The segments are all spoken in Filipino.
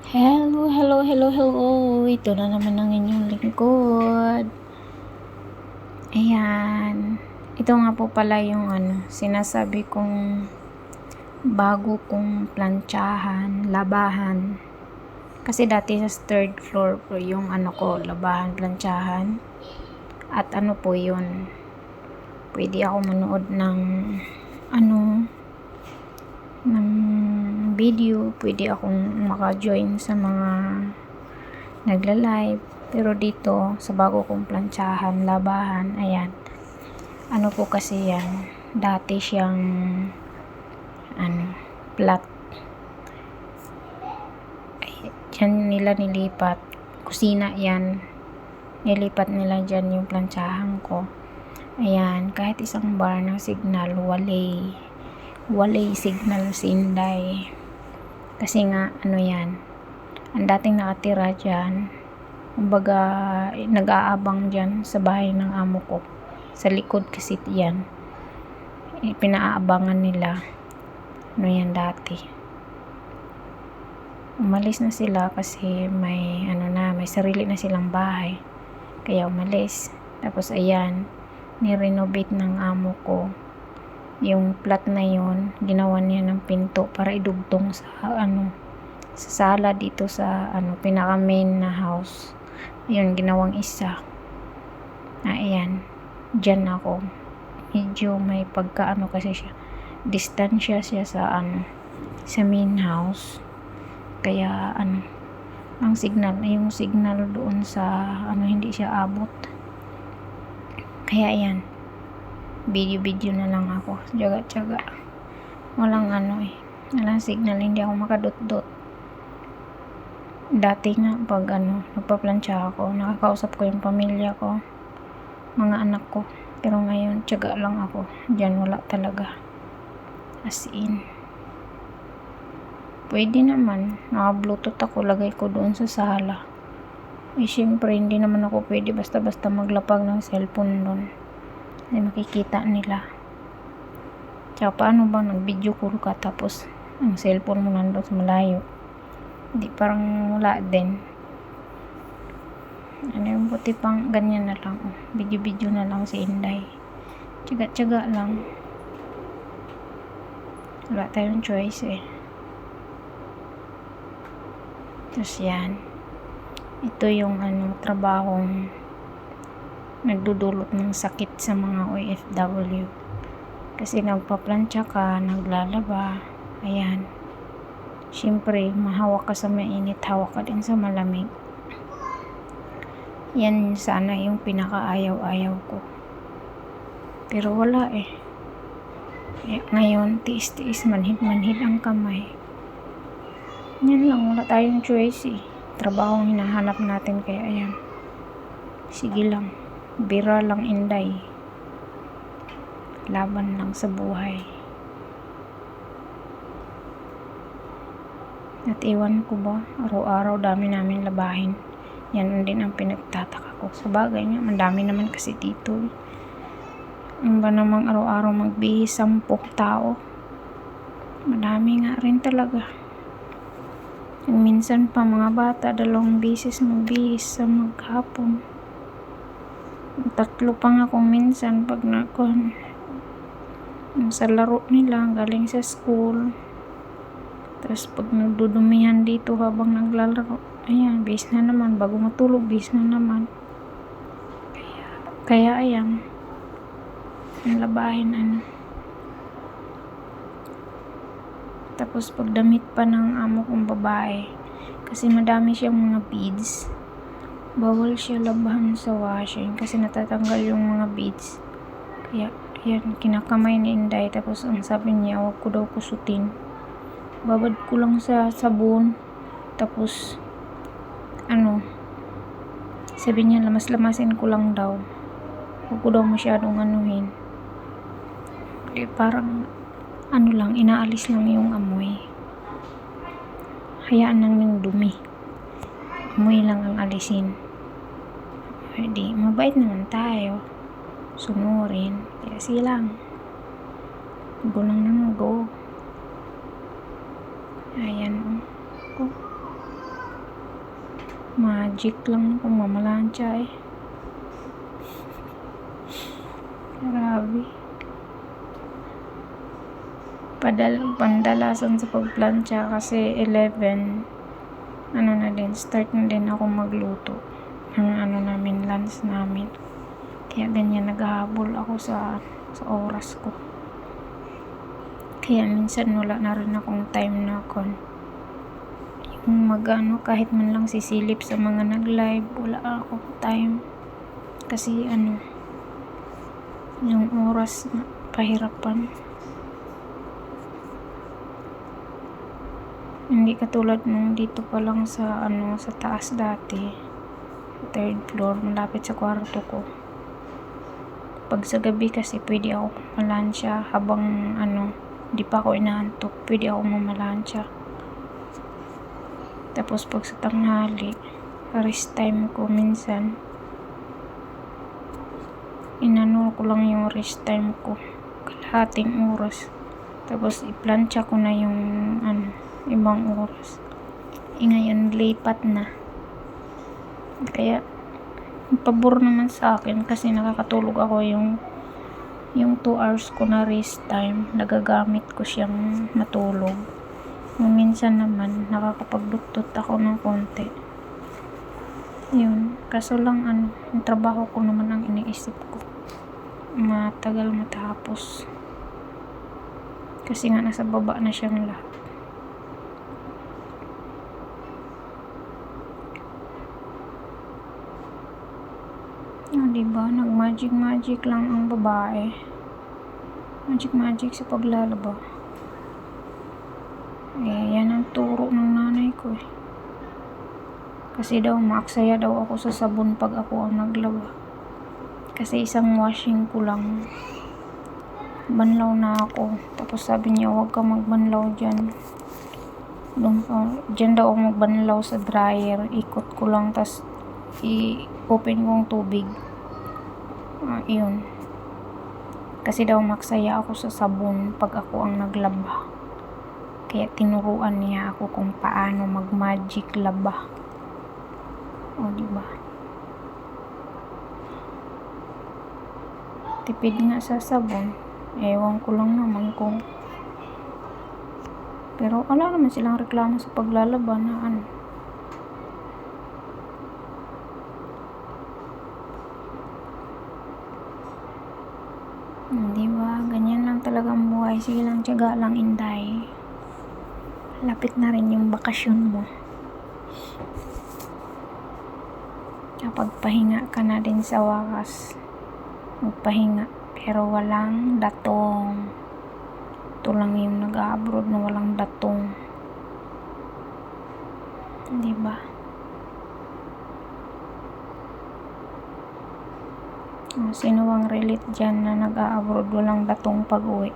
Hello, hello, hello, hello. Ito na naman ang inyong lingkod. Ayan. Ito nga po pala yung sinasabi kong bago kong plantsahan, labahan. Kasi dati sa third floor po yung labahan, plantsahan. At po yun. Pwede ako manood ng video, pwede akong maka-join sa mga nagla-live. Pero dito sa bago kong plantsahan, labahan, ayan, po kasi yan, dati siyang flat. Dyan nila nilipat, kusina yan, nilipat nila dyan yung plantsahan ko. Ayan, kahit isang bar ng signal, walay signal si Inday. Kasi nga, yan, ang dating nakatira dyan, kumbaga, nag-aabang dyan sa bahay ng amo ko. Sa likod kasi yan. Pinaabangan nila. Yan dati. Umalis na sila kasi may sarili na silang bahay. Kaya umalis. Tapos ayan, ni-renovate ng amo ko yung flat na yun, ginawa niya ng pinto para idugtong sa sa sala dito sa pinaka main na house. Yun, ginawang isa. Ayan, dyan ako. Medyo may pagka kasi siya, distansya siya sa sa main house. Kaya ang signal, yung signal doon sa hindi siya abot. Kaya ayan, video na lang ako, tiyaga walang walang signal, hindi ako makadot-dot. Dati nga pag nagpaplantsa ako, nakakausap ko yung pamilya ko, mga anak ko. Pero ngayon tiyaga lang ako, dyan wala talaga, as in. Pwede naman, naka-bluetooth ako, lagay ko doon sa sala. Syempre hindi naman ako pwede basta-basta maglapag ng cellphone doon. Ay makikita nila. Tsaka paano ba nag-video call ka tapos ang cellphone mo nandun sa malayo? Hindi, parang wala din. Yung buti pang ganyan na lang. Video na lang si Inday. Tiyaga lang. Wala tayong choice eh. Tapos yan. Ito yung trabahong nagdudulot ng sakit sa mga OFW. Kasi nagpaplantsa ka, naglalaba, ayan. Siyempre, mahawak ka sa mainit, hawak ka din sa malamig. Yan sana yung pinakaayaw-ayaw ko. Pero wala eh. Ngayon, tiis-tiis, manhid ang kamay. Yan lang, wala tayong choice eh. Trabahong hinahanap natin, kaya ayan. Sige lang. Bira lang, Inday. Laban lang sa buhay. At iwan ko ba, araw-araw dami namin labahin. Yan din ang pinagtataka ko. Sa bagay nga, madami naman kasi dito. Ang ba namang araw-araw magbihis 10 tao? Madami nga rin talaga. Minsan pa mga bata, 2 beses magbihis sa maghapon. 3 pa nga kung minsan pag sa laro nila galing sa school. Tapos pag nagdudumihan dito habang naglalaro, ayan, bis na naman, bago matulog bis na naman. Kaya ayan, ang labahin Tapos pag damit pa ng amo kong babae, kasi madami siyang mga beads, bawal siya labahan sa washing kasi natatanggal yung mga beads. Kaya yan, kinakamay ni Inday. Tapos ang sabi niya, wag ko daw kusutin, babad ko lang sa sabon. Tapos sabi niya, lamas-lamasin ko lang daw, wag ko daw masyadong parang lang, inaalis lang yung amoy, hayaan lang ng dumi, amoy lang ang alisin. Hindi, mabait naman tayo, sunurin, kaya silang go lang ng go. Ayan magic lang kung mamalansya eh. Grabe. Pandalasan sa pagplansya kasi 11 start na din ako magluto ng namin, lunch namin. Kaya ganyan naghahabol ako sa oras ko. Kaya minsan wala na rin akong time na yung kahit man lang sisilip sa mga nag-live, wala akong time. Kasi yung oras na pahirapan. Hindi katulad nung dito pa lang sa taas dati, 3rd floor, malapit sa kwarto ko. Pag sa gabi kasi pwede ako mamalansya habang di pa ako inaantok, pwede ako mamalansya. Tapos pag sa tanghali, rest time ko minsan, ko lang yung rest time ko, kalahating oras. Tapos iplansya ko na yung ibang oras. Ngayon lipat na. Kaya pabor naman sa akin kasi nakakatulog ako yung 2 hours ko na rest time, nagagamit ko siyang matulog. Minsan naman nakakapagduktot ako ng konti. Yun, kaso lang yung trabaho ko naman ang iniisip ko, matagal matapos kasi nga nasa baba na siyang lahat. Diba, nag-magic lang ang babae, magic sa paglalaba. Yan ang turo ng nanay ko eh. Kasi daw maaksaya daw ako sa sabon pag ako ang naglaba. Kasi isang washing ko lang, banlaw na ako. Tapos sabi niya, huwag ka magbanlaw dyan. Dyan daw ako magbanlaw sa dryer. Ikot ko lang, tas i-open kong tubig. Yun. Kasi daw maksaya ako sa sabon pag ako ang naglaba. Kaya tinuruan niya ako kung paano mag-magic laba. Diba? Tipid nga sa sabon. Ewan ko lang naman kung. Pero wala naman silang reklamo sa paglalaba na Diba? Ganyan lang talaga ang buhay. Sige lang, tiyaga lang, Inday. Lapit na rin yung bakasyon mo. Kapag pahinga ka na din sa wakas, magpahinga pero walang datong. Ito lang yung nag-abroad na walang datong, diba? Sino ang relate dyan na nag-abroad walang datong pag-uwi?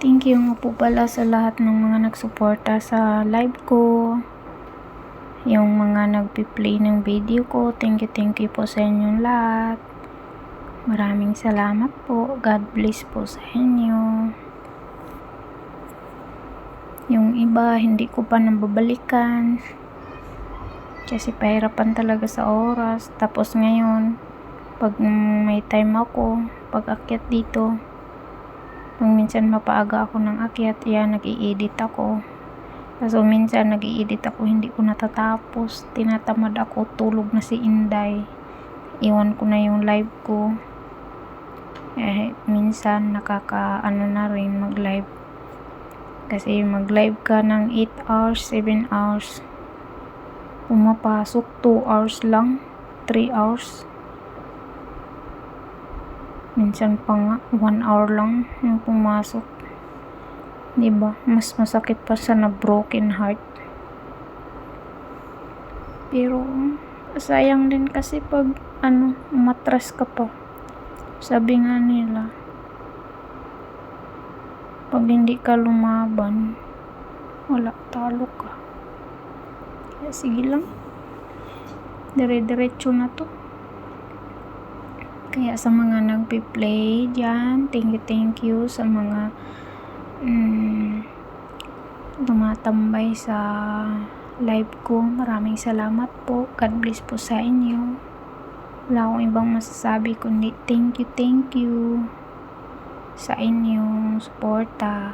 Thank you nga po pala sa lahat ng mga nagsuporta sa live ko. Yung mga nagpi-play ng video ko, thank you po sa inyong lahat. Maraming salamat po. God bless po sa inyo. Yung iba, hindi ko pa nababalikan. Kasi pahirapan talaga sa oras. Tapos ngayon, pag may time ako, pag akyat dito, pag minsan mapaaga ako ng akyat, nag-i-edit ako. Kaso minsan nag-i-edit ako, hindi ko natatapos. Tinatamad ako, tulog na si Inday. Iwan ko na yung live ko. Minsan na rin mag-live. Kasi mag-live ka ng 8 hours, 7 hours. Pumapasok 2 hours lang, 3 hours. Minsan pa nga 1 hour lang yung pumasok. Diba? Mas masakit pa sa na broken heart. Pero sayang din kasi pag umatras ka pa. Sabi nga nila, pag hindi ka lumaban, Wala, talo ka. Kaya sige lang. Dire-diretso na to. Kaya sa mga nagpi-play dyan, thank you sa mga tumatambay sa live ko. Maraming salamat po. God bless po sa inyo. Wala akong ibang masasabi kundi thank you sa inyong suporta.